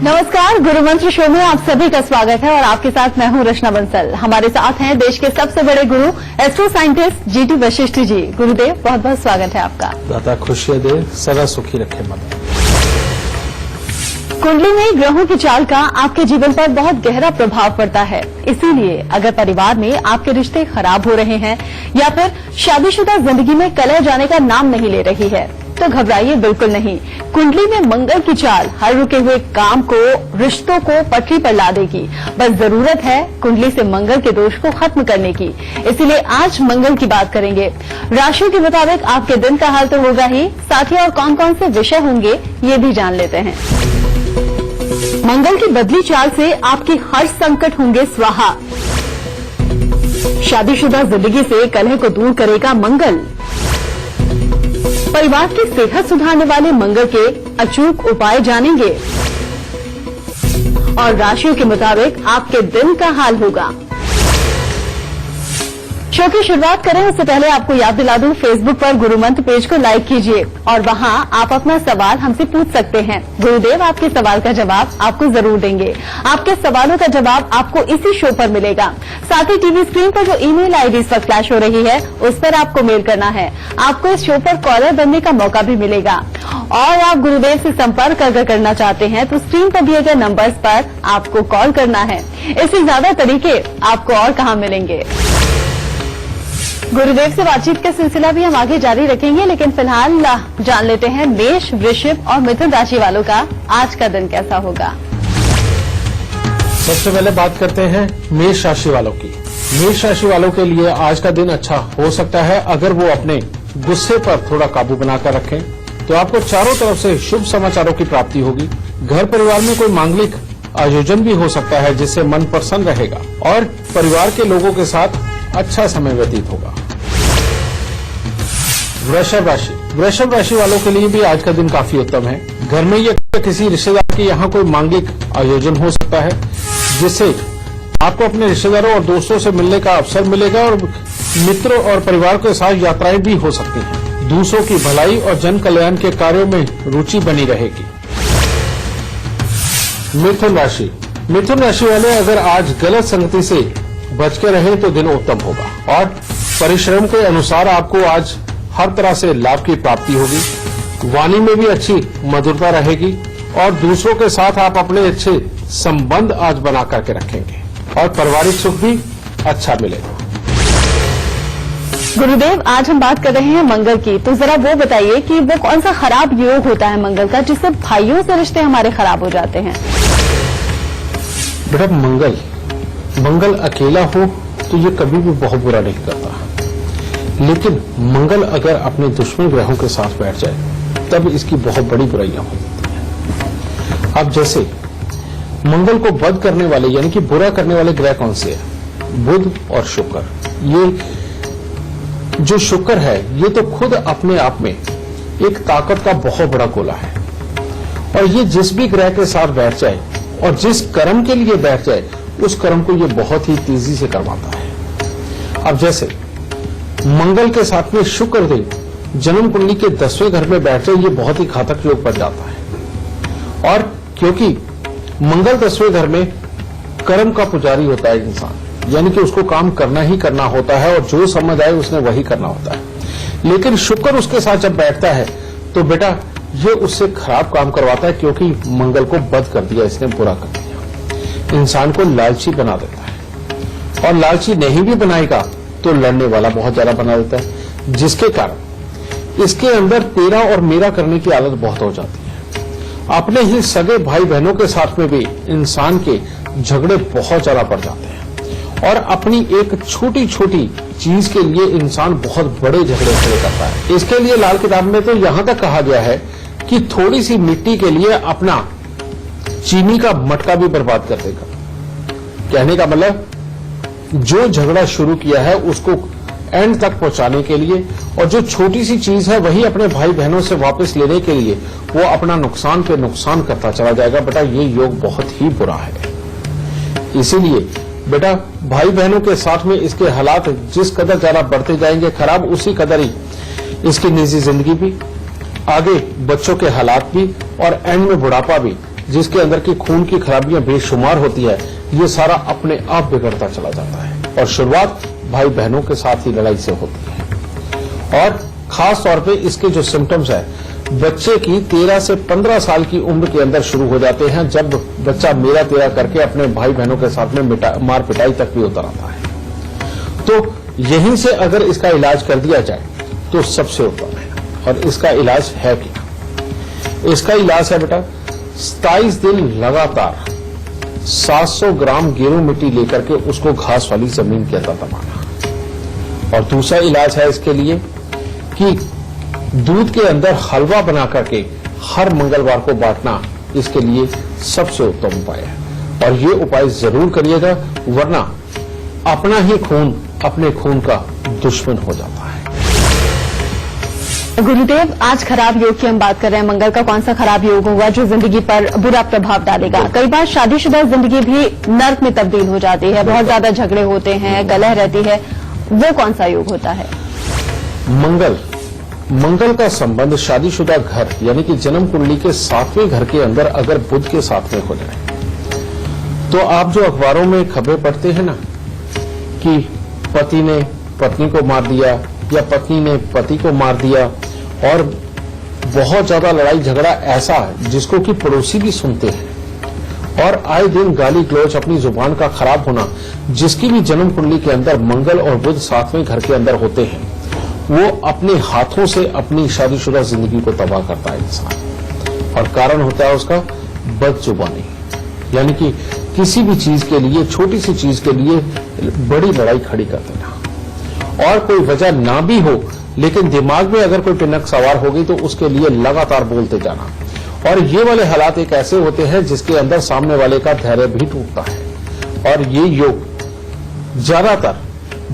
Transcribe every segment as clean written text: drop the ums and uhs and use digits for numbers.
नमस्कार, गुरु मंत्र शो में आप सभी का स्वागत है और आपके साथ मैं हूं रचना बंसल। हमारे साथ हैं देश के सबसे बड़े गुरु astro scientist GT Vashishtha ji. गुरुदेव, बहुत बहुत स्वागत है आपका। दाता खुशियां दे, सदा सुखी रखे मन। कुंडली में ग्रहों की चाल का आपके जीवन पर बहुत गहरा प्रभाव पड़ता है। इसीलिए अगर परिवार में आपके रिश्ते खराब हो रहे हैं या फिर शादीशुदा जिंदगी में कलह जाने का नाम नहीं ले रही है तो घबराइए बिल्कुल नहीं। कुंडली में मंगल की चाल हर रुके हुए काम को, रिश्तों को पटरी पर ला देगी। बस जरूरत है कुंडली से मंगल के दोष को खत्म करने की। इसीलिए आज मंगल की बात करेंगे। राशियों के मुताबिक आपके दिन का हाल तो होगा ही, साथ ही और कौन कौन से विषय होंगे ये भी जान लेते हैं। मंगल की बदली चाल से आपके हर संकट होंगे स्वाहा। शादीशुदा जिंदगी से कलह को दूर करेगा मंगल। परिवार की सेहत सुधारने वाले मंगल के अचूक उपाय जानेंगे और राशियों के मुताबिक आपके दिन का हाल होगा। शो की शुरुआत करें उससे पहले आपको याद दिला दूं, फेसबुक पर गुरु मंत्र पेज को लाइक कीजिए और वहां आप अपना सवाल हमसे पूछ सकते हैं। गुरुदेव आपके सवाल का जवाब आपको जरूर देंगे। आपके सवालों का जवाब आपको इसी शो पर मिलेगा। साथ ही टीवी स्क्रीन पर जो ईमेल आईडी इस वक्त फ्लैश हो रही है उस पर आपको मेल करना है। आपको इस शो पर कॉलर बनने का मौका भी मिलेगा और आप गुरुदेव से संपर्क अगर करना चाहते हैं तो स्क्रीन पर दिए गए नंबर्स पर आपको कॉल करना है। इससे ज्यादा तरीके आपको और कहां मिलेंगे। गुरुदेव से बातचीत का सिलसिला भी हम आगे जारी रखेंगे, लेकिन फिलहाल जान लेते हैं मेष, वृषभ और मिथुन राशि वालों का आज का दिन कैसा होगा। सबसे पहले बात करते हैं मेष राशि वालों की। मेष राशि वालों के लिए आज का दिन अच्छा हो सकता है अगर वो अपने गुस्से पर थोड़ा काबू बनाकर रखें तो आपको चारों तरफ से शुभ समाचारों की प्राप्ति होगी। घर परिवार में कोई मांगलिक आयोजन भी हो सकता है जिससे मन प्रसन्न रहेगा और परिवार के लोगों के साथ अच्छा समय व्यतीत होगा। वृषभ राशि वालों के लिए भी आज का दिन काफी उत्तम है। घर में या किसी रिश्तेदार के यहाँ कोई मांगलिक आयोजन हो सकता है जिससे आपको अपने रिश्तेदारों और दोस्तों से मिलने का अवसर मिलेगा और मित्रों और परिवार के साथ यात्राएं भी हो सकती हैं। दूसरों की भलाई और जन कल्याण के कार्यों में रुचि बनी रहेगी। मिथुन राशि वाले अगर आज गलत संगति से बच के रहे तो दिन उत्तम होगा और परिश्रम के अनुसार आपको आज हर तरह से लाभ की प्राप्ति होगी। वाणी में भी अच्छी मधुरता रहेगी और दूसरों के साथ आप अपने अच्छे संबंध आज बना करके रखेंगे और पारिवारिक सुख भी अच्छा मिलेगा। गुरुदेव, आज हम बात कर रहे हैं मंगल की, तो जरा वो बताइए कि वो कौन सा खराब योग होता है मंगल का जिससे भाइयों से रिश्ते हमारे खराब हो जाते हैं। बेटा, मंगल अकेला हो तो ये कभी भी बहुत बुरा नहीं करता, लेकिन मंगल अगर अपने दुश्मन ग्रहों के साथ बैठ जाए तब इसकी बहुत बड़ी बुराइयां हो जाती हैं। अब जैसे मंगल को बद करने वाले यानी कि बुरा करने वाले ग्रह कौन से हैं? बुध और शुक्र। ये जो शुक्र है ये तो खुद अपने आप में एक ताकत का बहुत बड़ा गोला है और ये जिस भी ग्रह के साथ बैठ जाए और जिस कर्म के लिए बैठ जाए उस कर्म को ये बहुत ही तेजी से करवाता है। अब जैसे मंगल के साथ में शुक्र देव जन्म कुंडली के 10वें घर में बैठ जाए ये बहुत ही घातक योग बन जाता है और क्योंकि मंगल 10वें घर में कर्म का पुजारी होता है इंसान, यानी कि उसको काम करना ही करना होता है और जो समझ आए उसने वही करना होता है। लेकिन शुक्र उसके साथ जब बैठता है तो बेटा ये उससे खराब काम करवाता है क्योंकि मंगल को बद कर दिया, इसने बुरा कर दिया। इंसान को लालची बना देता है और लालची नहीं भी बनाएगा तो लड़ने वाला बहुत ज्यादा बना देता है, जिसके कारण इसके अंदर तेरा और मेरा करने की आदत बहुत हो जाती है। अपने ही सगे भाई बहनों के साथ में भी इंसान के झगड़े बहुत ज्यादा बढ़ जाते हैं और अपनी एक छोटी छोटी चीज के लिए इंसान बहुत बड़े झगड़े खड़े करता है। इसके लिए लाल किताब में तो यहां तक कहा गया है कि थोड़ी सी मिट्टी के लिए अपना चीनी का मटका भी बर्बाद कर देगा। कहने का मतलब जो झगड़ा शुरू किया है उसको एंड तक पहुंचाने के लिए और जो छोटी सी चीज है वही अपने भाई बहनों से वापस लेने के लिए वो अपना नुकसान पे नुकसान करता चला जाएगा। बेटा ये योग बहुत ही बुरा है। इसीलिए बेटा भाई बहनों के साथ में इसके हालात जिस कदर ज्यादा बढ़ते जाएंगे खराब, उसी कदर ही इसकी निजी जिंदगी भी, आगे बच्चों के हालात भी और एंड में बुढ़ापा भी जिसके अंदर की खून की खराबियां बेशुमार होती है, ये सारा अपने आप बिगड़ता चला जाता है और शुरुआत भाई बहनों के साथ ही लड़ाई से होती है। और खास तौर पे इसके जो सिम्टम्स है बच्चे की 13 से 15 साल की उम्र के अंदर शुरू हो जाते हैं, जब बच्चा मेरा तेरा करके अपने भाई बहनों के साथ में मार पिटाई तक भी उतर आता है। तो यहीं से अगर इसका इलाज कर दिया जाए तो सबसे उत्तम है। और इसका इलाज है क्या? इसका इलाज है बेटा 27 दिन लगातार 700 ग्राम गेरू मिट्टी लेकर के उसको घास वाली जमीन के अंदर दबाना। और दूसरा इलाज है इसके लिए कि दूध के अंदर हलवा बना करके हर मंगलवार को बांटना इसके लिए सबसे उत्तम उपाय है। और ये उपाय जरूर करिएगा, वरना अपना ही खून अपने खून का दुश्मन हो जाता है। गुरुदेव, आज खराब योग की हम बात कर रहे हैं। मंगल का कौन सा खराब योग होगा जो जिंदगी पर बुरा प्रभाव डालेगा? कई बार शादीशुदा जिंदगी भी नर्क में तब्दील हो जाती है, बहुत ज्यादा झगड़े होते हैं, कलह रहती है, वो कौन सा योग होता है? मंगल का संबंध शादीशुदा घर यानी कि जन्म कुंडली के 7वें घर के अंदर अगर बुध के साथ में हो जाए तो आप जो अखबारों में खबरें पढ़ते हैं ना कि पति ने पत्नी को मार दिया या पत्नी ने पति को मार दिया, और बहुत ज्यादा लड़ाई झगड़ा ऐसा है जिसको कि पड़ोसी भी सुनते हैं, और आए दिन गाली गलौज अपनी जुबान का खराब होना, जिसकी भी जन्म कुंडली के अंदर मंगल और बुध 7वें घर के अंदर होते हैं, वो अपने हाथों से अपनी शादीशुदा जिंदगी को तबाह करता है इंसान। और कारण होता है उसका बदजुबानी, यानी कि किसी भी चीज के लिए, छोटी सी चीज के लिए बड़ी लड़ाई खड़ी कर देना, और कोई वजह ना भी हो लेकिन दिमाग में अगर कोई टिनक सवार हो गई तो उसके लिए लगातार बोलते जाना। और ये वाले हालात एक ऐसे होते हैं जिसके अंदर सामने वाले का धैर्य भी टूटता है। और ये योग ज्यादातर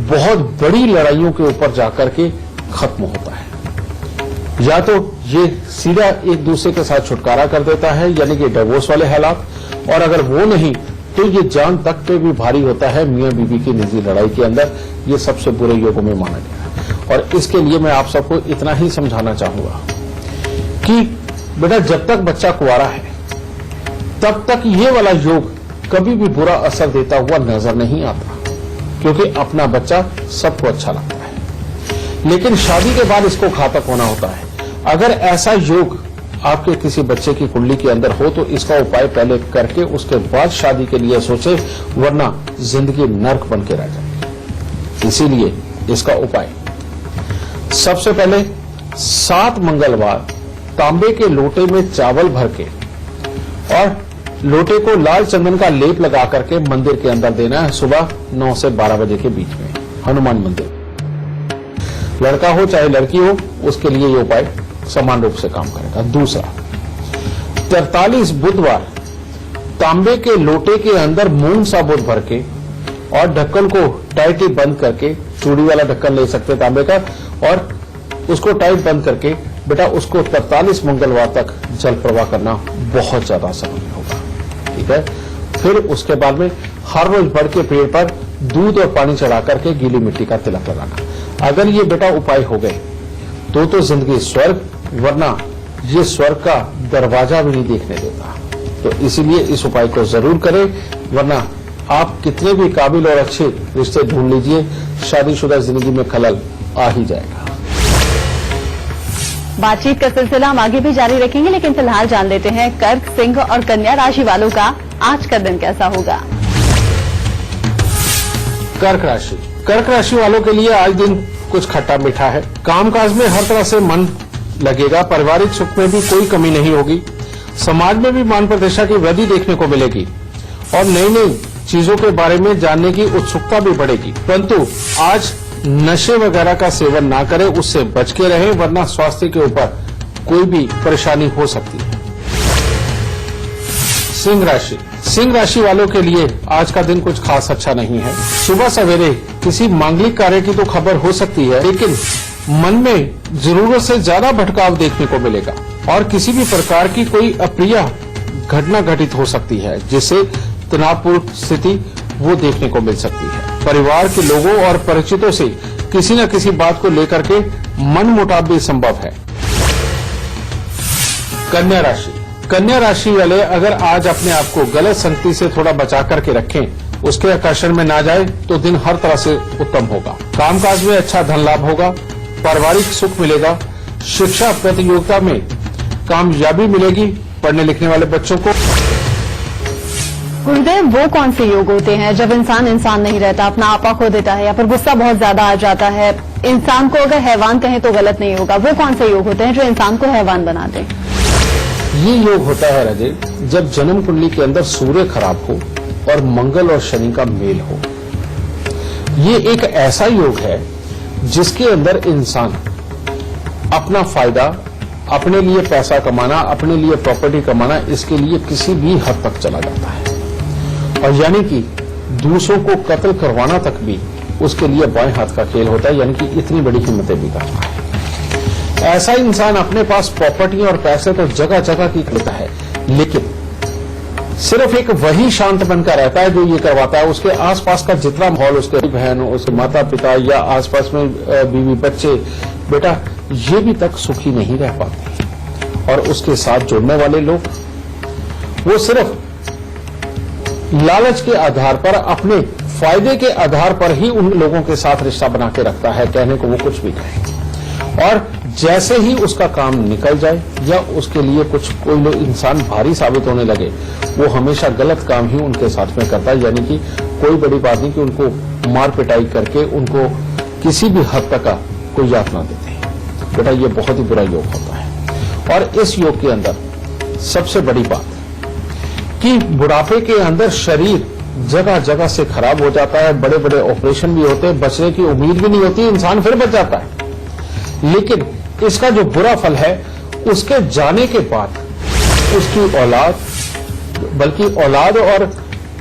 बहुत बड़ी लड़ाइयों के ऊपर जाकर के खत्म होता है। या तो ये सीधा एक दूसरे के साथ छुटकारा कर देता है, यानी कि डिवोर्स वाले हालात, और अगर वो नहीं तो ये जान तक पे भी भारी होता है मियां बीवी की निजी लड़ाई के अंदर। ये सबसे बुरे योगों में माना गया है। और इसके लिए मैं आप सबको इतना ही समझाना चाहूंगा कि बेटा जब तक बच्चा कुंवारा है तब तक ये वाला योग कभी भी बुरा असर देता हुआ नजर नहीं आता, क्योंकि अपना बच्चा सबको अच्छा लगता है। लेकिन शादी के बाद इसको घातक होना होता है। अगर ऐसा योग आपके किसी बच्चे की कुंडली के अंदर हो तो इसका उपाय पहले करके उसके बाद शादी के लिए सोचे, वरना जिंदगी नर्क बन के रह जाएगी। इसीलिए इसका उपाय सबसे पहले 7 मंगलवार तांबे के लोटे में चावल भर के और लोटे को लाल चंदन का लेप लगा करके मंदिर के अंदर देना है, सुबह 9 से 12 बजे के बीच में, हनुमान मंदिर। लड़का हो चाहे लड़की हो, उसके लिए ये उपाय समान रूप से काम करेगा। दूसरा, 43 बुधवार तांबे के लोटे के अंदर मूंग साबुत भर के और ढक्कन को टाइटली बंद करके, चूड़ी वाला ढक्कन ले सकते तांबे का, और उसको टाइट बंद करके बेटा उसको 43 मंगलवार तक जल प्रवाह करना बहुत ज्यादा जरूरी होगा। ठीक है। फिर उसके बाद में हर रोज बढ़ के पेड़ पर दूध और पानी चढ़ा करके गीली मिट्टी का तिलक लगाना। अगर ये बेटा उपाय हो गए तो जिंदगी स्वर्ग, वरना ये स्वर्ग का दरवाजा भी नहीं देखने देता। तो इसीलिए इस उपाय को जरूर करें, वरना आप कितने भी काबिल और अच्छे रिश्ते ढूंढ लीजिए, शादीशुदा जिंदगी में खलल आ ही जाएगा। बातचीत का सिलसिला हम आगे भी जारी रखेंगे, लेकिन फिलहाल जान लेते हैं कर्क, सिंह और कन्या राशि वालों का आज का दिन कैसा होगा। कर्क राशि वालों के लिए आज दिन कुछ खट्टा मीठा है। कामकाज में हर तरह से मन लगेगा, पारिवारिक सुख में भी कोई कमी नहीं होगी, समाज में भी मान प्रतिष्ठा की वृद्धि देखने को मिलेगी और नई नई चीजों के बारे में जानने की उत्सुकता भी बढ़ेगी। परंतु आज नशे वगैरह का सेवन ना करें, उससे बच के रहें, वरना स्वास्थ्य के ऊपर कोई भी परेशानी हो सकती है। सिंह राशि वालों के लिए आज का दिन कुछ खास अच्छा नहीं है। सुबह सवेरे किसी मांगलिक कार्य की तो खबर हो सकती है, लेकिन मन में जरूरत से ज्यादा भटकाव देखने को मिलेगा और किसी भी प्रकार की कोई अप्रिय घटना घटित हो सकती है, जिससे तनावपूर्ण स्थिति वो देखने को मिल सकती है। परिवार के लोगों और परिचितों से किसी न किसी बात को लेकर के मन मुटाव भी संभव है। कन्या राशि वाले अगर आज अपने आप को गलत संगति से थोड़ा बचा करके रखें, उसके आकर्षण में ना जाए, तो दिन हर तरह से उत्तम होगा। कामकाज में अच्छा धन लाभ होगा, पारिवारिक सुख मिलेगा, शिक्षा प्रतियोगिता में कामयाबी मिलेगी पढ़ने लिखने वाले बच्चों को। गुरुदेव, वो कौन से योग होते हैं जब इंसान नहीं रहता, अपना आपा खो देता है या फिर गुस्सा बहुत ज्यादा आ जाता है? इंसान को अगर हैवान कहें तो गलत नहीं होगा, वो कौन से योग होते हैं जो इंसान को हैवान बनाते हैं? ये योग होता है राजे, जब जन्म कुंडली के अंदर सूर्य खराब हो और मंगल और शनि का मेल हो। ये एक ऐसा योग है जिसके अंदर इंसान अपना फायदा, अपने लिए पैसा कमाना, अपने लिए प्रॉपर्टी कमाना, इसके लिए किसी भी हद तक चला जाता है, और यानी कि दूसरों को कत्ल करवाना तक भी उसके लिए बाएं हाथ का खेल होता है, यानी कि इतनी बड़ी हिम्मतें भी करता है। ऐसा इंसान अपने पास प्रॉपर्टी और पैसे तो जगह जगह की लेता है, लेकिन सिर्फ एक वही शांत बनकर रहता है जो ये करवाता है। उसके आसपास का जितना माहौल, उसके बहन, उसके माता पिता या आसपास में बीवी बच्चे, बेटा, ये भी तक सुखी नहीं रह पाते। और उसके साथ जुड़ने वाले लोग वो सिर्फ लालच के आधार पर, अपने फायदे के आधार पर ही उन लोगों के साथ रिश्ता बना के रखता है, कहने को वो कुछ भी कहे। और जैसे ही उसका काम निकल जाए या उसके लिए कोई लोग इंसान भारी साबित होने लगे, वो हमेशा गलत काम ही उनके साथ में करता है, यानी कि कोई बड़ी बात नहीं कि उनको मार पिटाई करके उनको किसी भी हद तक का कोई यातना देते हैं। बेटा, ये बहुत ही बुरा योग होता है। और इस योग के अंदर सबसे बड़ी बात कि बुढ़ापे के अंदर शरीर जगह जगह से खराब हो जाता है, बड़े बड़े ऑपरेशन भी होते हैं, बचने की उम्मीद भी नहीं होती, इंसान फिर बच जाता है। लेकिन इसका जो बुरा फल है, उसके जाने के बाद उसकी औलाद, बल्कि औलाद और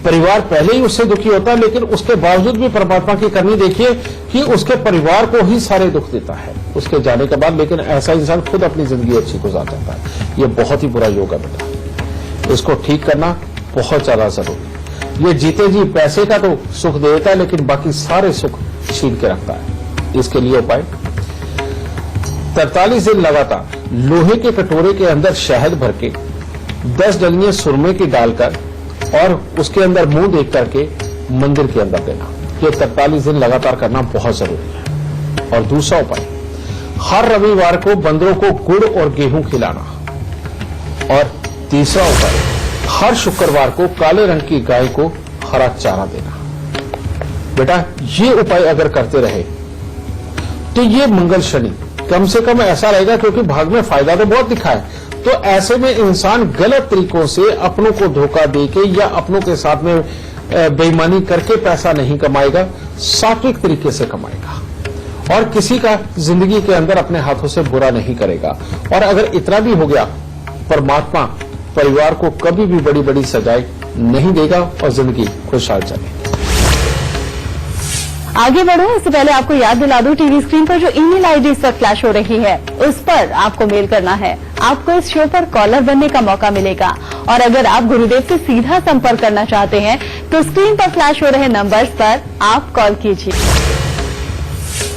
परिवार पहले ही उससे दुखी होता है, लेकिन उसके बावजूद भी परमात्मा की करनी देखिए कि उसके परिवार को ही सारे दुख देता है उसके जाने के बाद। लेकिन ऐसा इंसान खुद अपनी जिंदगी अच्छी गुजार देता है। ये बहुत ही बुरा योग है बेटा, इसको ठीक करना बहुत ज्यादा जरूरी। ये जीते जी पैसे का तो सुख देता है, लेकिन बाकी सारे सुख छीन के रखता है। इसके लिए उपाय, 43 दिन लगातार लोहे के कटोरे के अंदर शहद भर के 10 डलियां सुरमे की डालकर और उसके अंदर मुंह देख करके मंदिर के अंदर देना। ये 43 दिन लगातार करना बहुत जरूरी है। और दूसरा उपाय, हर रविवार को बंदरों को गुड़ और गेहूं खिलाना। और तीसरा उपाय, हर शुक्रवार को काले रंग की गाय को हरा चारा देना। बेटा, ये उपाय अगर करते रहे तो ये मंगल शनि कम से कम ऐसा रहेगा, क्योंकि भाग में फायदा तो बहुत दिखा है, तो ऐसे में इंसान गलत तरीकों से अपनों को धोखा देके या अपनों के साथ में बेईमानी करके पैसा नहीं कमाएगा, सात्विक तरीके से कमाएगा और किसी का जिंदगी के अंदर अपने हाथों से बुरा नहीं करेगा। और अगर इतना भी हो गया, परमात्मा परिवार को कभी भी बड़ी बड़ी सजाएं नहीं देगा और जिंदगी खुशहाल चले। आगे बढ़ो इससे पहले आपको याद दिला दूं, टीवी स्क्रीन पर जो ईमेल आईडी इस वक्त फ्लैश हो रही है, उस पर आपको मेल करना है। आपको इस शो पर कॉलर बनने का मौका मिलेगा। और अगर आप गुरुदेव से सीधा संपर्क करना चाहते हैं तो स्क्रीन पर फ्लैश हो रहे नंबर्स पर आप कॉल कीजिए।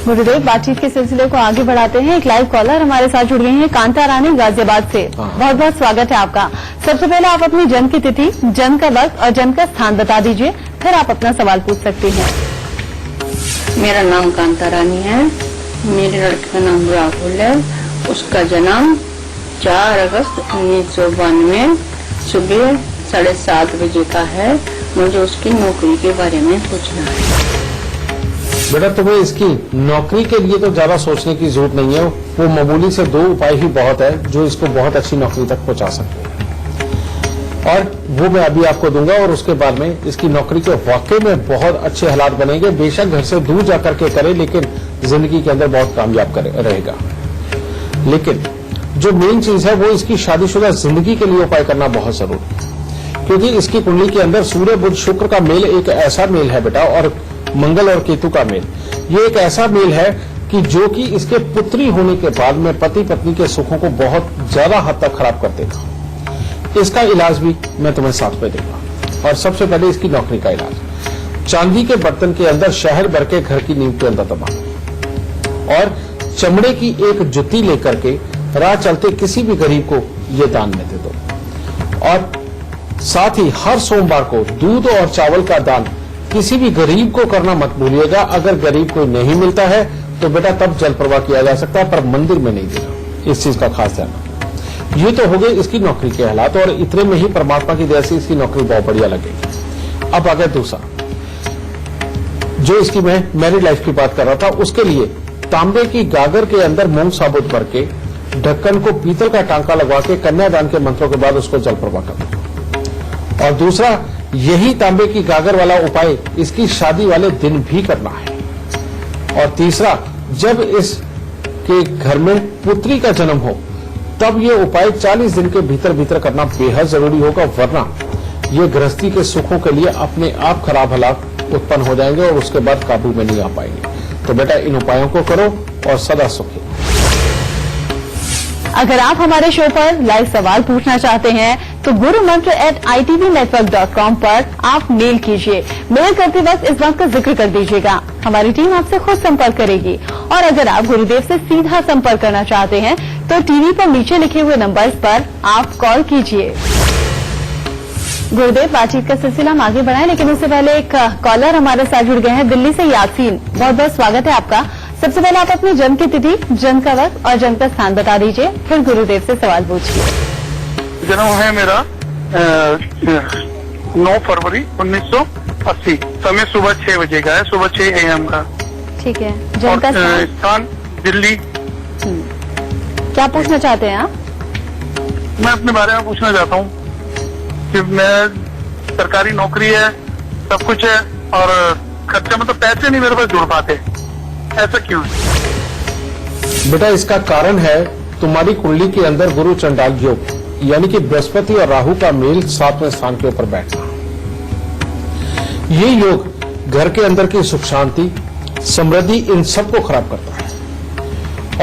गुरुदेव, बातचीत के सिलसिले को आगे बढ़ाते हैं। एक लाइव कॉलर हमारे साथ जुड़ गई हैं, कांता रानी गाजियाबाद से। बहुत बहुत स्वागत है आपका। सबसे पहले आप अपनी जन्म की तिथि, जन्म का वक्त और जन्म का स्थान बता दीजिए, फिर आप अपना सवाल पूछ सकती हैं। मेरा नाम कांता रानी है। मेरे लड़के का नाम राहुल है। उसका जन्म 4 अगस्त 1992 सुबह 7:30 बजे का है। मुझे उसकी नौकरी के बारे में पूछना है। बेटा, तुम्हें इसकी नौकरी के लिए तो ज्यादा सोचने की जरूरत नहीं है। वो मामूली से 2 उपाय ही बहुत है जो इसको बहुत अच्छी नौकरी तक पहुंचा सकते हैं, और वो मैं अभी आपको दूंगा। और उसके बाद में इसकी नौकरी के वाकई में बहुत अच्छे हालात बनेंगे। बेशक घर से दूर जाकर के करे, लेकिन जिंदगी के अंदर बहुत कामयाब रहेगा। लेकिन जो मेन चीज है वो इसकी शादीशुदा जिंदगी के लिए उपाय करना बहुत जरूरी है, क्योंकि इसकी कुंडली के अंदर सूर्य बुध शुक्र का मेल एक ऐसा मेल है बेटा, और मंगल और केतु का मेल, ये एक ऐसा मेल है कि जो कि इसके पुत्री होने के बाद में पति पत्नी के सुखों को बहुत ज्यादा हद तक खराब कर देगा। इसका इलाज भी मैं तुम्हें साथ में दूंगा। और सबसे पहले इसकी नौकरी का इलाज, चांदी के बर्तन के अंदर शहद भर के घर की नींव के अंदर दबा और चमड़े की एक जुत्ती लेकर के राह चलते किसी भी गरीब को ये दान में दे दो। और साथ ही हर सोमवार को दूध और चावल का दान किसी भी गरीब को करना मत भूलिएगा। अगर गरीब कोई नहीं मिलता है तो बेटा तब जल प्रवाह किया जा सकता है, पर मंदिर में नहीं देना, इस चीज का खास ध्यान रखना। ये तो हो गई इसकी नौकरी के हालात, और इतने में ही परमात्मा की दया से इसकी नौकरी बहुत बढ़िया लगेगी। अब आगे दूसरा, जो इसकी मैं मैरिड लाइफ की बात कर रहा था, उसके लिए तांबे की गागर के अंदर मूंग साबुत भर के ढक्कन को पीतल का टांका लगवा के कन्यादान के मंत्रों के बाद उसको जल प्रवाह करना। और दूसरा, यही तांबे की गागर वाला उपाय इसकी शादी वाले दिन भी करना है। और तीसरा, जब इसके घर में पुत्री का जन्म हो तब ये उपाय 40 दिन के भीतर भीतर करना बेहद जरूरी होगा, वरना ये गृहस्थी के सुखों के लिए अपने आप खराब हालात उत्पन्न हो जाएंगे और उसके बाद काबू में नहीं आ पाएंगे। तो बेटा इन उपायों को करो और सदा सुखी। अगर आप हमारे शो पर लाइव सवाल पूछना चाहते हैं तो gurumantra@itvnetwork.com पर आप मेल कीजिए। मेल करते वक्त इस बात का जिक्र कर दीजिएगा, हमारी टीम आपसे खुद संपर्क करेगी। और अगर आप गुरुदेव से सीधा संपर्क करना चाहते हैं तो टीवी पर नीचे लिखे हुए नंबर्स पर आप कॉल कीजिए। गुरुदेव, बातचीत का सिलसिला हम आगे बढ़ाएं, लेकिन उससे पहले एक कॉलर हमारे साथ जुड़ गए हैं दिल्ली से। यासीन, बहुत बहुत स्वागत है आपका। सबसे पहले आप अपनी जन्म की तिथि, जन्म का वक्त और जन्म का स्थान बता दीजिए, फिर गुरुदेव से सवाल पूछिए। जन्म है मेरा 9 फरवरी 1980। समय सुबह 6 बजे का है, सुबह 6 AM का। ठीक है। जन्म का स्थान दिल्ली। क्या पूछना चाहते हैं आप? मैं अपने बारे में पूछना चाहता हूँ कि मैं सरकारी नौकरी है, सब कुछ है, और खर्चा मतलब पैसे नहीं मेरे पास जुड़ पाते, ऐसा क्यों है? बेटा इसका कारण है तुम्हारी कुंडली के अंदर गुरु चंडाल योग, यानी कि बृहस्पति और राहु का मेल 7वें स्थान के ऊपर बैठना। ये योग घर के अंदर की सुख शांति, समृद्धि, इन सबको खराब करता है।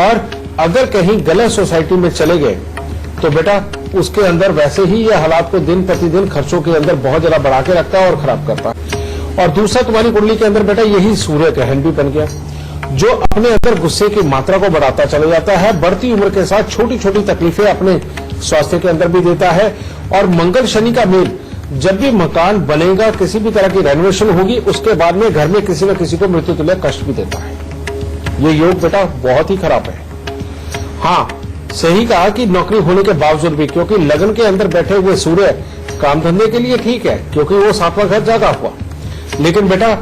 और अगर कहीं गलत सोसाइटी में चले गए तो बेटा उसके अंदर वैसे ही ये हालात को दिन प्रतिदिन खर्चों के अंदर बहुत ज्यादा बढ़ा के रखता है और खराब करता है। और दूसरा, तुम्हारी कुंडली के अंदर बेटा यही सूर्य ग्रहण भी बन गया, जो अपने अंदर गुस्से की मात्रा को बढ़ाता चला जाता है। बढ़ती उम्र के साथ छोटी छोटी तकलीफें अपने स्वास्थ्य के अंदर भी देता है। और मंगल शनि का मेल, जब भी मकान बनेगा, किसी भी तरह की रेनोवेशन होगी, उसके बाद में घर में किसी न किसी को मृत्यु तुल्य कष्ट भी देता है। ये योग बेटा बहुत ही खराब है। हाँ, सही कहा कि नौकरी होने के बावजूद भी, क्योंकि लगन के अंदर बैठे हुए सूर्य काम धंधे के लिए ठीक है, क्योंकि वो 7वां घर जागा हुआ, लेकिन बेटा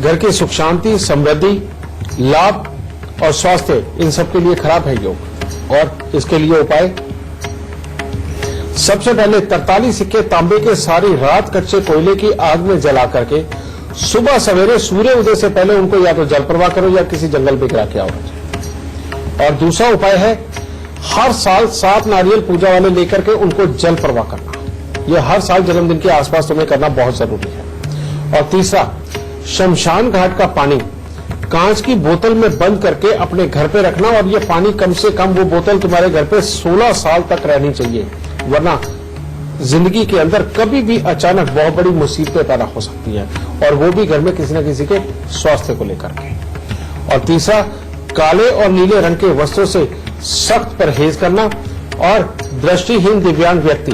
घर की सुख शांति, समृद्धि, लाभ और स्वास्थ्य, इन सब के लिए खराब है योग। और इसके लिए उपाय, सबसे पहले 43 सिक्के तांबे के सारी रात कच्चे कोयले की आग में जला करके सुबह सवेरे सूर्य उदय से पहले उनको या तो जल प्रवाह करो या किसी जंगल में गिरा के आओ। और दूसरा उपाय है, हर साल 7 नारियल पूजा वाले लेकर के उनको जल प्रवाह करना। यह हर साल जन्मदिन के आसपास तुम्हें करना बहुत जरूरी है। और तीसरा, शमशान घाट का पानी कांच की बोतल में बंद करके अपने घर पे रखना, और ये पानी कम से कम वो बोतल तुम्हारे घर पे 16 साल तक रहनी चाहिए, वरना जिंदगी के अंदर कभी भी अचानक बहुत बड़ी मुसीबतें पैदा हो सकती है, और वो भी घर में किसी न किसी के स्वास्थ्य को लेकर के। और तीसरा, काले और नीले रंग के वस्त्रों से सख्त परहेज करना। और दृष्टिहीन दिव्यांग व्यक्ति,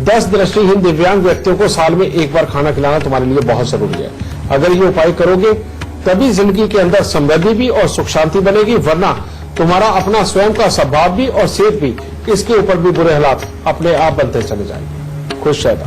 10 दृष्टिहीन दिव्यांग व्यक्तियों को साल में एक बार खाना खिलाना तुम्हारे लिए बहुत जरूरी है। अगर ये उपाय करोगे तभी जिंदगी के अंदर समृद्धि भी और सुख शांति बनेगी, वरना तुम्हारा अपना स्वयं का स्वभाव भी और सेहत भी, इसके ऊपर भी बुरे हालात अपने आप बनते चले जाएंगे। खुश रहना।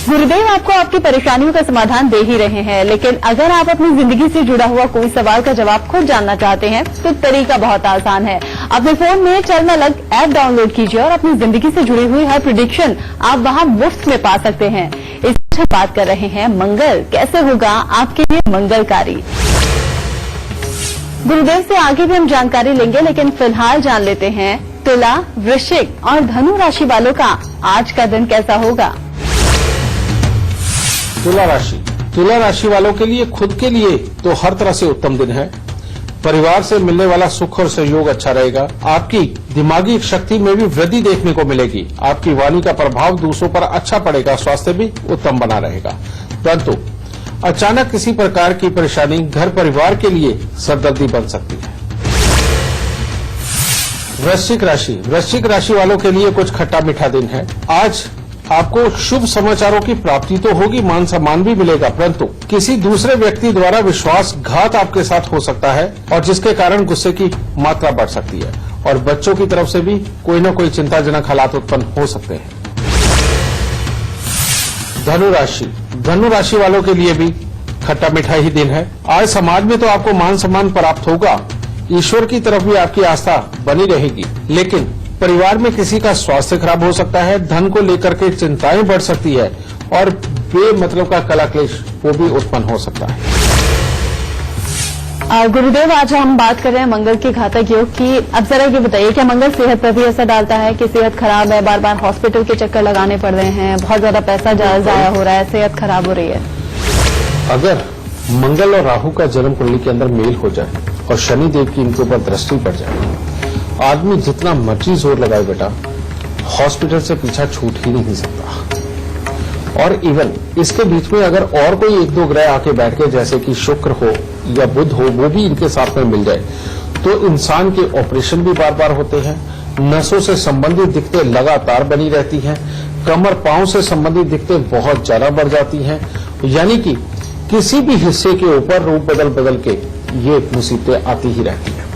गुरुदेव आपको आपकी परेशानियों का समाधान दे ही रहे हैं, लेकिन अगर आप अपनी जिंदगी से जुड़ा हुआ कोई सवाल का जवाब खुद जानना चाहते हैं तो तरीका बहुत आसान है। अपने फोन में चल में अलग ऐप डाउनलोड कीजिए और अपनी जिंदगी से जुड़ी हुई हर प्रेडिक्शन आप वहां मुफ्त में पा सकते हैं। इस बात कर रहे हैं मंगल कैसे होगा आपके लिए मंगलकारी। गुरुदेव से आगे भी हम जानकारी लेंगे, लेकिन फिलहाल जान लेते हैं तुला, वृश्चिक और धनु राशि वालों का आज का दिन कैसा होगा। तुला राशि वालों के लिए, खुद के लिए तो हर तरह से उत्तम दिन है। परिवार से मिलने वाला सुख और सहयोग अच्छा रहेगा। आपकी दिमागी शक्ति में भी वृद्धि देखने को मिलेगी। आपकी वाणी का प्रभाव दूसरों पर अच्छा पड़ेगा। स्वास्थ्य भी उत्तम बना रहेगा, परंतु अचानक किसी प्रकार की परेशानी घर परिवार के लिए सरदर्दी बन सकती है। वृश्चिक राशि वालों के लिए कुछ खट्टा मीठा दिन है। आज आपको शुभ समाचारों की प्राप्ति तो होगी, मान सम्मान भी मिलेगा, परंतु किसी दूसरे व्यक्ति द्वारा विश्वासघात आपके साथ हो सकता है और जिसके कारण गुस्से की मात्रा बढ़ सकती है और बच्चों की तरफ से भी कोई न कोई चिंताजनक हालात उत्पन्न हो सकते हैं। धनु राशि वालों के लिए भी खट्टा मीठा ही दिन है। आज समाज में तो आपको मान सम्मान प्राप्त होगा, ईश्वर की तरफ भी आपकी आस्था बनी रहेगी, लेकिन परिवार में किसी का स्वास्थ्य खराब हो सकता है, धन को लेकर के चिंताएं बढ़ सकती है और बेमतलब का कला क्लेश वो भी उत्पन्न हो सकता है। गुरुदेव, आज हम बात कर रहे हैं मंगल के घातक योग की। अब जरा ये बताइए, क्या मंगल सेहत पर भी असर डालता है कि सेहत खराब है, बार बार हॉस्पिटल के चक्कर लगाने पड़ रहे हैं, बहुत ज्यादा पैसा जाया हो रहा है, सेहत खराब हो रही है? अगर मंगल और राहु का जन्म कुंडली के अंदर मेल हो जाए और शनि देव की इनके ऊपर दृष्टि पड़ जाए, आदमी जितना मर्जी जोर लगाए बेटा, हॉस्पिटल से पीछा छूट ही नहीं सकता। और इवन इसके बीच में अगर और कोई एक दो ग्रह आके बैठ के, जैसे कि शुक्र हो या बुध हो, वो भी इनके साथ में मिल जाए तो इंसान के ऑपरेशन भी बार बार होते हैं, नसों से संबंधित दिक्कतें लगातार बनी रहती हैं, कमर पांव से संबंधित दिक्कतें बहुत ज्यादा बढ़ जाती हैं, यानी कि किसी भी हिस्से के ऊपर रूप बदल बदल के ये मुसीबतें आती ही रहती हैं।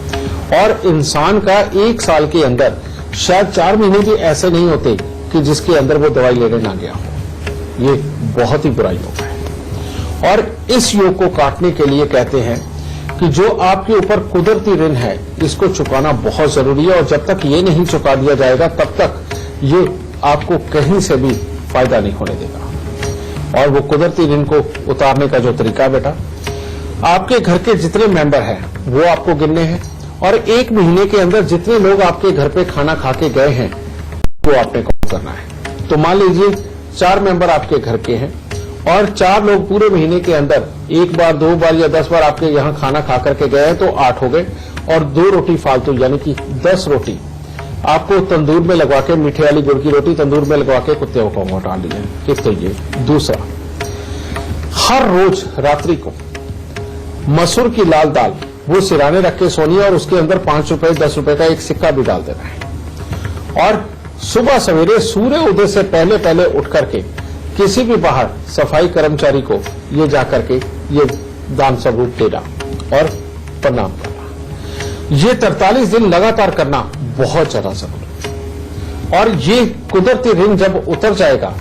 और इंसान का एक साल के अंदर शायद 4 महीने भी ऐसे नहीं होते कि जिसके अंदर वो दवाई लेने ना गया हो। ये बहुत ही बुरा योग है और इस योग को काटने के लिए कहते हैं कि जो आपके ऊपर कुदरती ऋण है, इसको चुकाना बहुत जरूरी है और जब तक ये नहीं चुका दिया जाएगा तब तक ये आपको कहीं से भी फायदा नहीं होने देगा। और वो कुदरती ऋण को उतारने का जो तरीका बेटा, आपके घर के जितने मेंबर हैं वो आपको गिनने हैं और 1 महीने के अंदर जितने लोग आपके घर पे खाना खा के गए हैं वो आपने काउंट करना है। तो मान लीजिए 4 मेंबर आपके घर के हैं और 4 लोग पूरे महीने के अंदर 1 बार 2 बार या 10 बार आपके यहाँ खाना खा करके गए हैं तो 8 हो गए और 2 रोटी फालतू, यानी कि 10 रोटी आपको तंदूर में लगवा के, मीठे वाली गुड़ की रोटी तंदूर में लगवा के कुत्ते को डाल दी। एक तो ये। दूसरा, हर रोज रात्रि को मसूर की लाल दाल वो सिराने रख के सोनी और उसके अंदर 5 रुपए 10 रुपए का एक सिक्का भी डाल देना है। और सुबह सवेरे सूर्य उदय से पहले पहले उठ करके किसी भी बाहर सफाई कर्मचारी को ये जाकर के ये दान स्वरूप देना और प्रणाम करना। ये 43 दिन लगातार करना बहुत ज्यादा जरूरी है। और ये कुदरती ऋण जब उतर जाएगा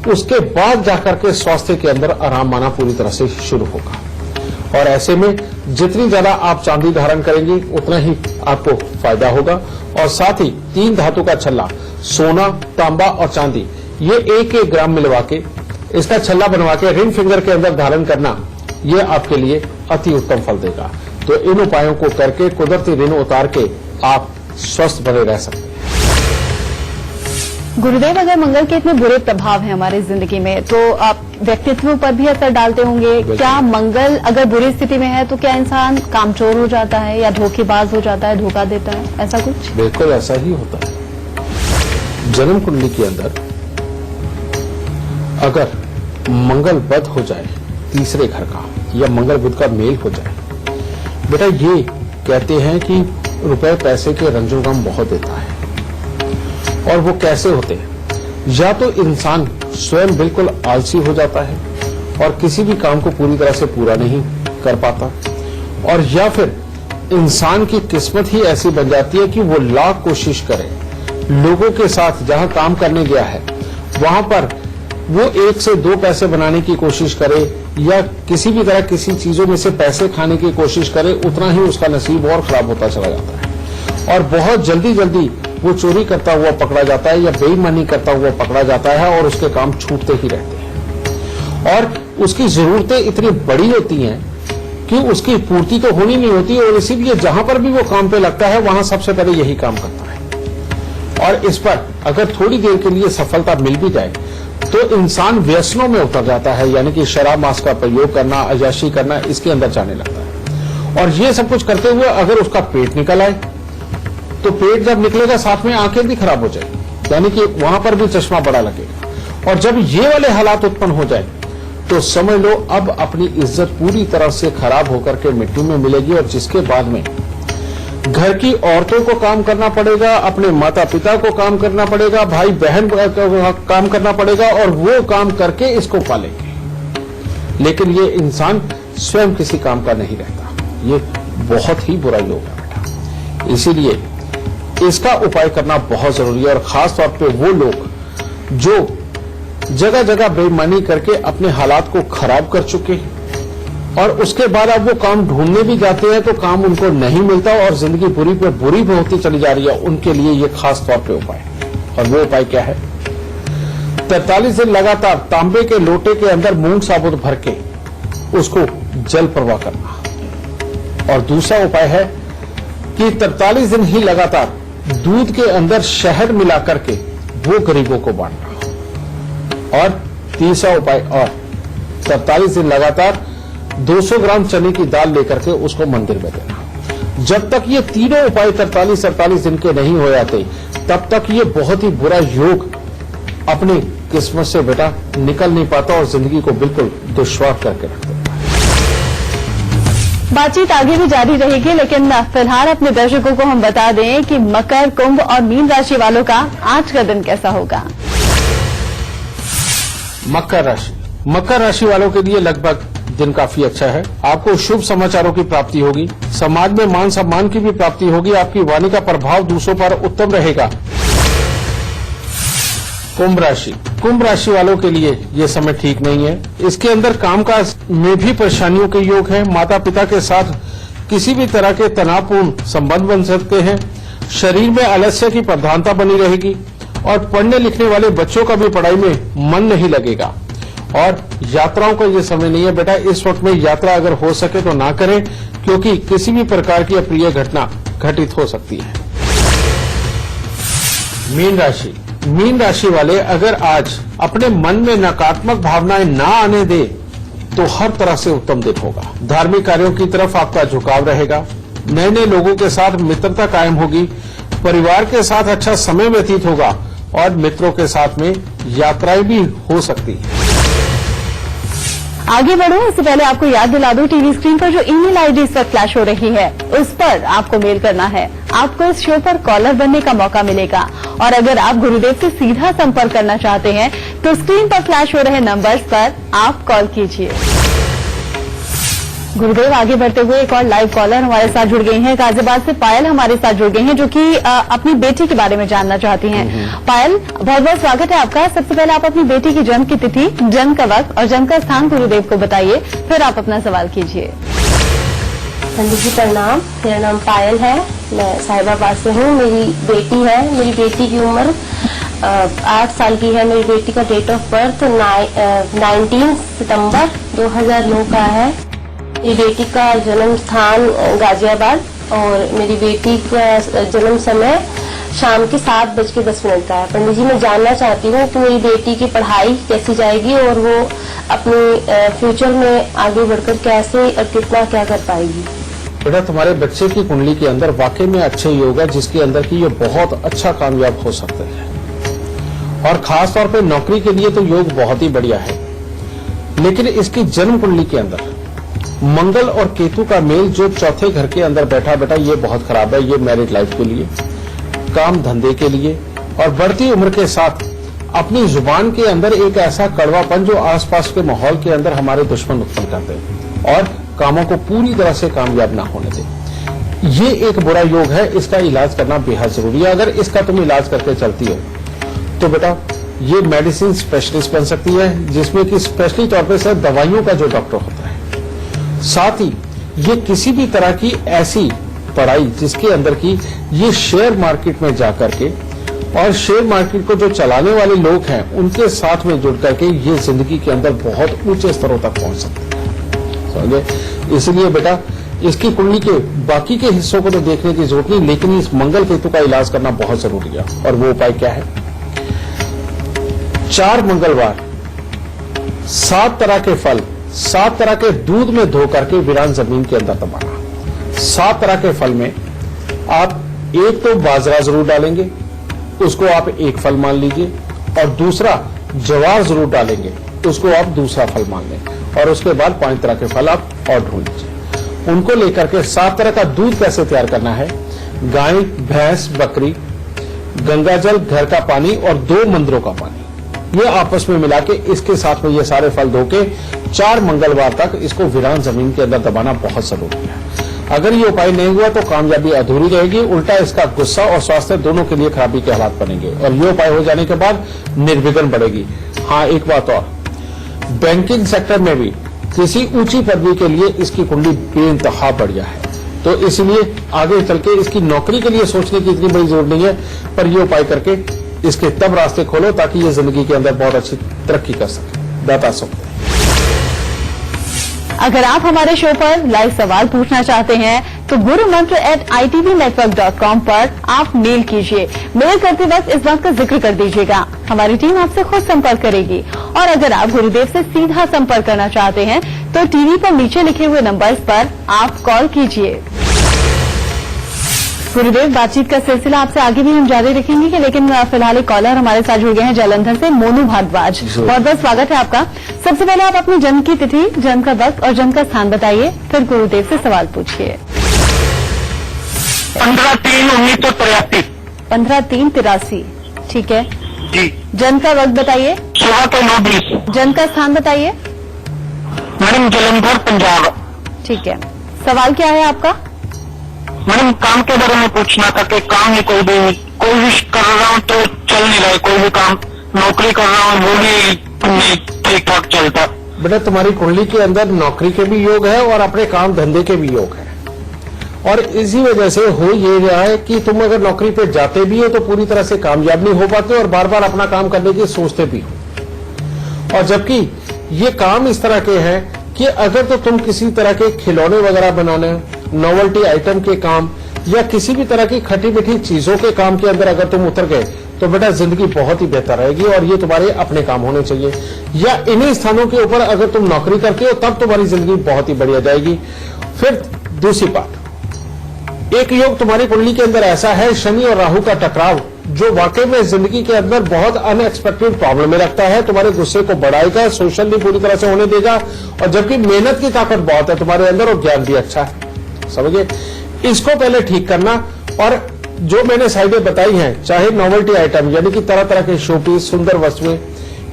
उसके बाद जाकर के स्वास्थ्य के अंदर आराम आना पूरी तरह से शुरू होगा। और ऐसे में जितनी ज्यादा आप चांदी धारण करेंगी उतना ही आपको फायदा होगा। और साथ ही 3 धातु का छल्ला, सोना, तांबा और चांदी, ये 1-1 ग्राम मिलवा के इसका छल्ला बनवा के रिंग फिंगर के अंदर धारण करना, ये आपके लिए अति उत्तम फल देगा। तो इन उपायों को करके कुदरती ऋण उतार के आप स्वस्थ बने रह सकते हैं। गुरुदेव, अगर मंगल के इतने बुरे प्रभाव हैं हमारी जिंदगी में तो आप व्यक्तित्व पर भी असर डालते होंगे। क्या मंगल अगर बुरी स्थिति में है तो क्या इंसान कामचोर हो जाता है या धोखेबाज हो जाता है, धोखा देता है, ऐसा कुछ? बिल्कुल ऐसा ही होता है। जन्म कुंडली के अंदर अगर मंगल बद हो जाए, तीसरे घर का, या मंगल बुध का मेल हो जाए, बेटा ये कहते हैं कि रुपए पैसे के रंजो गम बहुत देता है। और वो कैसे होते हैं? या तो इंसान स्वयं बिल्कुल आलसी हो जाता है और किसी भी काम को पूरी तरह से पूरा नहीं कर पाता, और या फिर इंसान की किस्मत ही ऐसी बन जाती है कि वो लाख कोशिश करे, लोगों के साथ जहां काम करने गया है वहां पर वो 1 से 2 पैसे बनाने की कोशिश करे या किसी भी तरह किसी चीजों में से पैसे खाने की कोशिश करे, उतना ही उसका नसीब और खराब होता चला जाता है। और बहुत जल्दी जल्दी वो चोरी करता हुआ पकड़ा जाता है या बेईमानी करता हुआ पकड़ा जाता है और उसके काम छूटते ही रहते हैं। और उसकी जरूरतें इतनी बड़ी होती हैं कि उसकी पूर्ति तो होनी नहीं होती, और इसीलिए जहां पर भी वो काम पे लगता है वहां सबसे पहले यही काम करता है। और इस पर अगर थोड़ी देर के लिए सफलता मिल भी जाए तो इंसान व्यसनों में उतर जाता है, यानी कि शराब मांस का प्रयोग करना, अय्याशी करना, इसके अंदर जाने लगता है। और ये सब कुछ करते हुए अगर उसका पेट निकल आए तो पेट जब निकलेगा साथ में आंखें भी खराब हो जाएगी, यानी कि वहां पर भी चश्मा बड़ा लगेगा। और जब ये वाले हालात उत्पन्न हो जाए तो समझ लो अब अपनी इज्जत पूरी तरह से खराब होकर के मिट्टी में मिलेगी, और जिसके बाद में घर की औरतों को काम करना पड़ेगा, अपने माता पिता को काम करना पड़ेगा, भाई बहन को काम करना पड़ेगा और वो काम करके इसको पालेंगे। लेकिन ये इंसान स्वयं किसी काम का नहीं रहता। ये बहुत ही बुरा योग है बेटा। इसीलिए इसका उपाय करना बहुत जरूरी है और खास तौर पे वो लोग जो जगह जगह बेईमानी करके अपने हालात को खराब कर चुके हैं और उसके बाद अब वो काम ढूंढने भी जाते हैं तो काम उनको नहीं मिलता और जिंदगी बुरी पे बुरी होती चली जा रही है, उनके लिए ये खास तौर पे उपाय है। और वो उपाय क्या है? 43 दिन लगातार तांबे के लोटे के अंदर मूंग साबुत भर के उसको जल प्रवाह करना। और दूसरा उपाय है कि 43 दिन ही लगातार दूध के अंदर शहद मिला करके वो गरीबों को बांटना। और तीसरा उपाय और 43 दिन लगातार 200 ग्राम चने की दाल लेकर के उसको मंदिर में देना। जब तक ये तीनों उपाय 43 दिन के नहीं हो जाते तब तक ये बहुत ही बुरा योग अपनी किस्मत से बेटा निकल नहीं पाता और जिंदगी को बिल्कुल दुश्वार करके रख देता है। बातचीत आगे भी जारी रहेगी, लेकिन फिलहाल अपने दर्शकों को हम बता दें कि मकर, कुंभ और मीन राशि वालों का आज का दिन कैसा होगा। मकर राशि वालों के लिए लगभग दिन काफी अच्छा है। आपको शुभ समाचारों की प्राप्ति होगी, समाज में मान सम्मान की भी प्राप्ति होगी, आपकी वाणी का प्रभाव दूसरों पर उत्तम रहेगा। कुंभ राशि वालों के लिए ये समय ठीक नहीं है। इसके अंदर कामकाज में भी परेशानियों के योग है। माता पिता के साथ किसी भी तरह के तनावपूर्ण संबंध बन सकते हैं। शरीर में आलस्य की प्रधानता बनी रहेगी और पढ़ने लिखने वाले बच्चों का भी पढ़ाई में मन नहीं लगेगा। और यात्राओं का ये समय नहीं है बेटा। इस वक्त में यात्रा अगर हो सके तो ना करें, क्योंकि किसी भी प्रकार की अप्रिय घटना घटित हो सकती है। मीन राशि वाले अगर आज अपने मन में नकारात्मक भावनाएं ना आने दे तो हर तरह से उत्तम दिन होगा। धार्मिक कार्यों की तरफ आपका झुकाव रहेगा। नए नए लोगों के साथ मित्रता कायम होगी। परिवार के साथ अच्छा समय व्यतीत होगा और मित्रों के साथ में यात्राएं भी हो सकती है। आगे बढ़ो इससे पहले आपको याद दिला दूं, टीवी स्क्रीन पर जो ईमेल आईडी इस वक्त फ्लैश हो रही है उस पर आपको मेल करना है। आपको इस शो पर कॉलर बनने का मौका मिलेगा और अगर आप गुरुदेव से सीधा संपर्क करना चाहते हैं तो स्क्रीन पर फ्लैश हो रहे नंबर्स पर आप कॉल कीजिए। गुरुदेव, आगे बढ़ते हुए एक और लाइव कॉलर हमारे साथ जुड़ गई हैं। गाजियाबाद से पायल हमारे साथ जुड़ गई हैं जो कि अपनी बेटी के बारे में जानना चाहती हैं। पायल, बहुत बहुत स्वागत है आपका। सबसे पहले आप अपनी बेटी की जन्म की तिथि, जन्म का वक्त और जन्म का स्थान गुरुदेव को बताइए, फिर आप अपना सवाल कीजिए। पंडित जी प्रणाम, मेरा नाम पायल है, मैं साहिबाबाद से हूँ। मेरी बेटी है, मेरी बेटी की उम्र 8 साल की है। मेरी बेटी का डेट ऑफ बर्थ 19 सितंबर 2009 का है। मेरी बेटी का जन्म स्थान गाजियाबाद और मेरी बेटी का जन्म समय शाम के 7:10 का है। पंडित जी, मैं जानना चाहती हूँ कि मेरी बेटी की पढ़ाई कैसी जाएगी और वो अपने फ्यूचर में आगे बढ़कर कैसे और कितना क्या कर पाएगी। बेटा, तुम्हारे बच्चे की कुंडली के अंदर वाकई में अच्छे योग है जिसके अंदर की ये बहुत अच्छा कामयाब हो सकते हैं और खास तौर पे नौकरी के लिए तो योग बहुत ही बढ़िया है। लेकिन इसकी जन्म कुंडली के अंदर मंगल और केतु का मेल जो चौथे घर के अंदर बैठा बेटा, ये बहुत खराब है। ये मैरिड लाइफ के लिए, काम धंधे के लिए और बढ़ती उम्र के साथ अपनी जुबान के अंदर एक ऐसा कड़वापन जो आसपास के माहौल के अंदर हमारे दुश्मन उत्पन्न करते हैं और कामों को पूरी तरह से कामयाब ना होने दें। ये एक बुरा योग है, इसका इलाज करना बेहद जरूरी है। अगर इसका तुम इलाज करके चलती हो तो बेटा ये मेडिसिन स्पेशलिस्ट बन सकती है, जिसमें कि स्पेशली तौर पर सिर्फ दवाइयों का जो डॉक्टर होता है। साथ ही ये किसी भी तरह की ऐसी पढ़ाई जिसके अंदर की ये शेयर मार्केट में जाकर के और शेयर मार्केट को जो चलाने वाले लोग हैं उनके साथ में जुड़ करके ये जिंदगी के अंदर बहुत ऊंचे स्तरों तक पहुंच सकते हैं, समझे। इसलिए बेटा इसकी कुंडली के बाकी के हिस्सों को तो देखने की जरूरत नहीं, लेकिन इस मंगल केतु का इलाज करना बहुत जरूरी है। और वो उपाय क्या है? 4 मंगलवार 7 तरह के फल 7 तरह के दूध में धो करके वीरान जमीन के अंदर दबाना। 7 तरह के फल में आप एक तो बाजरा जरूर डालेंगे, उसको आप एक फल मान लीजिए, और दूसरा जवार जरूर डालेंगे, उसको आप दूसरा फल मान लें, और उसके बाद 5 तरह के फल आप और ढूंढ लीजिए। उनको लेकर के 7 तरह का दूध कैसे तैयार करना है गाय, भैंस, बकरी, गंगाजल, घर का पानी और 2 मंदिरों का पानी, ये आपस में मिला के इसके साथ में ये सारे फल धो के 4 मंगलवार तक इसको वीरान जमीन के अंदर दबाना बहुत जरूरी है। अगर ये उपाय नहीं हुआ तो कामयाबी अधूरी रहेगी, उल्टा इसका गुस्सा और स्वास्थ्य दोनों के लिए खराबी के हालात बनेंगे और ये उपाय हो जाने के बाद निर्विघ्न बढ़ेगी। हाँ, एक बात और, बैंकिंग सेक्टर में भी किसी ऊंची पदवी के लिए इसकी कुंडली बेइंतहा बढ़िया है, तो इसलिए आगे चल के इसकी नौकरी के लिए सोचने की इतनी बड़ी जरूरत नहीं है, पर ये उपाय करके इसके तब रास्ते खोलो ताकि ये जिंदगी के अंदर बहुत अच्छी तरक्की कर सके। दाता सकते हैं। अगर आप हमारे शो पर लाइव सवाल पूछना चाहते हैं तो गुरु मंत्र @itvnetwork.com पर आप मेल कीजिए। मेल करते वक्त इस बात का जिक्र कर दीजिएगा, हमारी टीम आपसे खुद संपर्क करेगी। और अगर आप गुरुदेव से सीधा संपर्क करना चाहते हैं तो टीवी पर नीचे लिखे हुए नंबर्स पर आप कॉल कीजिए। गुरुदेव, बातचीत का सिलसिला आपसे आगे भी हम जारी रखेंगे कि लेकिन फिलहाल एक कॉलर हमारे साथ जुड़ गए हैं जालंधर से, मोनू भारद्वाज। बहुत बहुत स्वागत है आपका। सबसे पहले आप अपनी जन्म की तिथि, जन्म का वक्त और जन्म का स्थान बताइए, फिर गुरुदेव से सवाल पूछिए। 15/3/1983। 15/3/83, ठीक है। जी। जन्म का वक्त बताइए। सुबह के 9:20। जन्म का स्थान बताइए। मैडम जलंधर, पंजाब। ठीक है, सवाल क्या है आपका? मैडम काम के बारे में पूछना था कि काम ही कोई भी कर रहा हूँ तो चल नहीं रहा है, कोई भी काम, नौकरी कर रहा हूँ वो भी ठीक ठाक चलता। बेटा, तुम्हारी कुंडली के अंदर नौकरी के भी योग है और अपने काम धंधे के भी योग है, और इसी वजह से हो ये रहा है कि तुम अगर नौकरी पे जाते भी हो तो पूरी तरह से कामयाब नहीं हो पाते और बार बार अपना काम करने की सोचते भी हो। और जबकि ये काम इस तरह के हैं कि अगर तो तुम किसी तरह के खिलौने वगैरह बनाने, नोवेल्टी आइटम के काम या किसी भी तरह की खटी मीठी चीजों के काम के अंदर अगर तुम उतर गए तो बेटा जिंदगी बहुत ही बेहतर रहेगी और ये तुम्हारे अपने काम होने चाहिए। या इन्हीं स्थानों के ऊपर अगर तुम नौकरी करते हो तब तुम्हारी जिंदगी बहुत ही बढ़िया जाएगी। फिर दूसरी बात, एक योग तुम्हारी कुंडली के अंदर ऐसा है, शनि और राहु का टकराव, जो वाकई में जिंदगी के अंदर बहुत अनएक्सपेक्टेड प्रॉब्लम में रखता है, तुम्हारे गुस्से को बढ़ाएगा, सोशल भी पूरी तरह से होने देगा, और जबकि मेहनत की ताकत बहुत है तुम्हारे अंदर और ज्ञान भी अच्छा है, समझिए। इसको पहले ठीक करना, और जो मैंने साइडें बताई हैं, चाहे नोवेल्टी आइटम यानी कि तरह तरह के शोपीस, सुंदर वस्तुएं,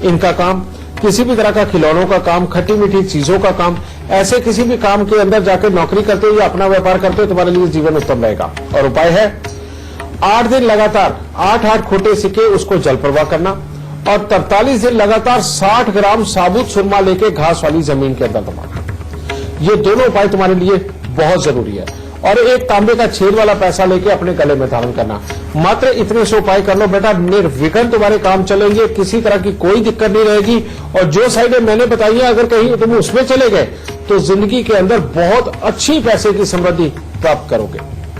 इनका काम, किसी भी तरह का खिलौनों का काम, खट्टी मीठी चीजों का काम, ऐसे किसी भी काम के अंदर जाकर नौकरी करते हो या अपना व्यापार करते हो, तुम्हारे लिए जीवन उत्तम रहेगा। और उपाय है 8 दिन लगातार 8 खोटे सिक्के उसको जल प्रवाह करना, और 43 दिन लगातार 60 ग्राम साबुत सुरमा लेके घास वाली जमीन के अंदर दबाना। ये दोनों उपाय तुम्हारे लिए बहुत जरूरी है। और एक तांबे का छेद वाला पैसा लेके अपने गले में धारण करना। मात्र इतने से उपाय कर लो बेटा, निर्विघ्न तुम्हारे काम चलेंगे, किसी तरह की कोई दिक्कत नहीं रहेगी। और जो साइडें मैंने बताई है, अगर कहीं तुम उसमें चले गए तो जिंदगी के अंदर बहुत अच्छी पैसे की समृद्धि प्राप्त करोगे।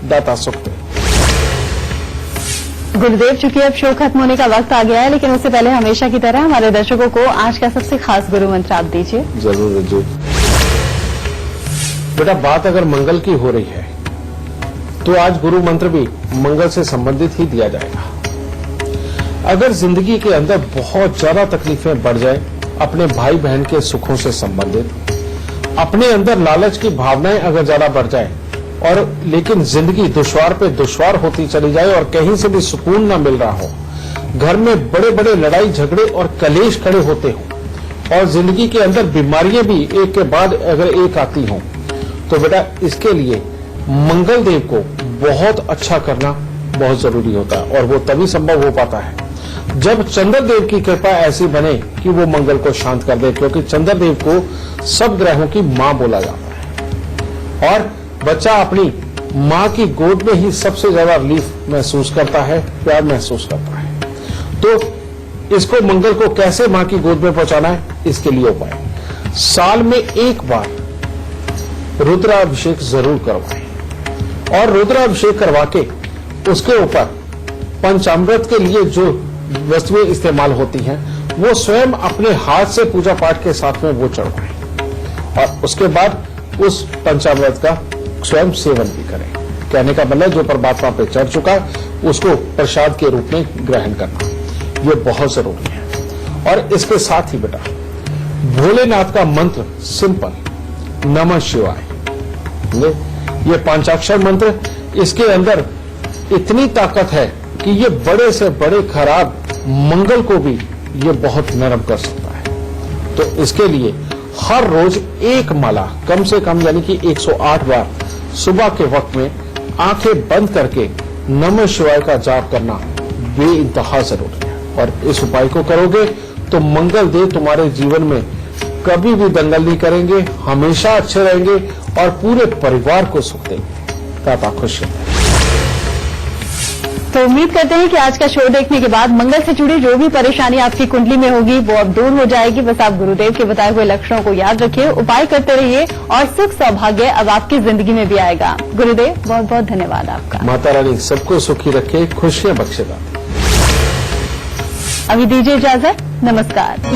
दाता सुख दे। गुरुदेव, चूंकि अब शो खत्म होने का वक्त आ गया है, लेकिन उससे पहले हमेशा की तरह हमारे दर्शकों को आज का सबसे खास गुरु मंत्र आप दीजिए। जरूर जी बेटा, बात अगर मंगल की हो रही है तो आज गुरु मंत्र भी मंगल से संबंधित ही दिया जाएगा। अगर जिंदगी के अंदर बहुत ज्यादा तकलीफें बढ़ जाए, अपने भाई बहन के सुखों से संबंधित, अपने अंदर लालच की भावनाएं अगर ज्यादा बढ़ जाए, और लेकिन जिंदगी दुश्वार पे दुश्वार होती चली जाए और कहीं से भी सुकून ना मिल रहा हो, घर में बड़े बड़े लड़ाई झगड़े और कलेश खड़े होते हो, और जिंदगी के अंदर बीमारियां भी एक के बाद अगर एक आती हों, तो बेटा इसके लिए मंगल देव को बहुत अच्छा करना बहुत जरूरी होता है। और वो तभी संभव हो पाता है जब चंद्रदेव की कृपा ऐसी बने कि वो मंगल को शांत कर दे, क्योंकि चंद्रदेव को सब ग्रहों की मां बोला जाता है, और बच्चा अपनी मां की गोद में ही सबसे ज्यादा रिलीफ महसूस करता है, प्यार महसूस करता है। तो इसको मंगल को कैसे मां की गोद में पहुंचाना है, इसके लिए उपाय, साल में एक बार रुद्राभिषेक जरूर करवाएं, और रुद्राभिषेक करवा के उसके ऊपर पंचामृत के लिए जो वस्तुएं इस्तेमाल होती हैं वो स्वयं अपने हाथ से पूजा पाठ के साथ में वो चढ़वाएं, और उसके बाद उस पंचामृत का स्वयं सेवन भी करें। कहने का मतलब जो परमात्मा पे चढ़ चुका उसको प्रसाद के रूप में ग्रहण करना, ये बहुत जरूरी है। और इसके साथ ही बेटा भोलेनाथ का मंत्र सिंपल, नमः शिवाय, ये 5 अक्षर मंत्र, इसके अंदर इतनी ताकत है कि ये बड़े से बड़े खराब मंगल को भी ये बहुत नरम कर सकता है। तो इसके लिए हर रोज एक माला कम से कम यानी कि 108 बार सुबह के वक्त में आंखें बंद करके नमः शिवाय का जाप करना बेइंतहा जरूरी है। और इस उपाय को करोगे तो मंगल देव तुम्हारे जीवन में कभी भी दंगल नहीं करेंगे, हमेशा अच्छे रहेंगे और पूरे परिवार को सुख देंगे। दाता खुश रहें। तो उम्मीद करते हैं कि आज का शो देखने के बाद मंगल से जुड़ी जो भी परेशानी आपकी कुंडली में होगी वो अब दूर हो जाएगी। बस आप गुरुदेव के बताए हुए लक्षणों को याद रखिए, उपाय करते रहिए और सुख सौभाग्य अब आपकी जिंदगी में भी आएगा। गुरुदेव बहुत बहुत धन्यवाद आपका। माता रानी सबको सुखी रखे, खुशियां बख्शे। अभी दीजिए इजाजत, नमस्कार।